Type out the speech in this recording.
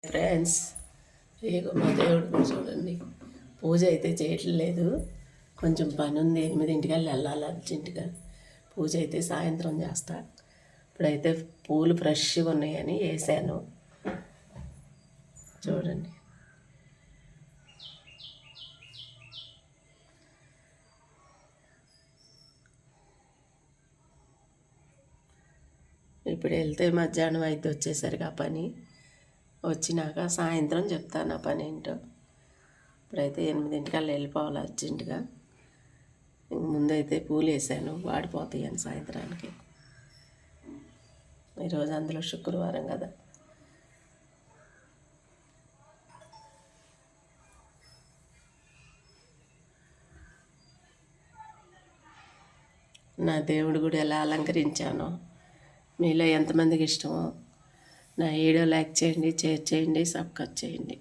Friends, ఇక మా దేవుడు కూడా చూడండి, పూజ అయితే చేయట్లేదు. కొంచెం పని ఉంది, 8 వెళ్ళాలి అర్జెంటుగా. పూజ అయితే సాయంత్రం చేస్తా. ఇప్పుడైతే పూలు ఫ్రెష్గా ఉన్నాయని వేసాను. చూడండి, ఇప్పుడు వెళ్తే మధ్యాహ్నం అయితే వచ్చేసరికి ఆ పని వచ్చినాక సాయంత్రం చెప్తాను ఆ పని ఏంటో. ఇప్పుడైతే 8 వెళ్ళిపోవాలి అర్జెంటుగా. ముందైతే పూలు వేసాను, వాడిపోతాయి అని సాయంత్రానికి. ఈరోజు అందులో శుక్రవారం కదా. నా దేవుడి గుడి ఎలా అలంకరించానో మీలో ఎంతమందికి ఇష్టమో నా వీడియో లైక్ చేయండి, షేర్ చేయండి, సబ్స్క్రైబ్ చేయండి.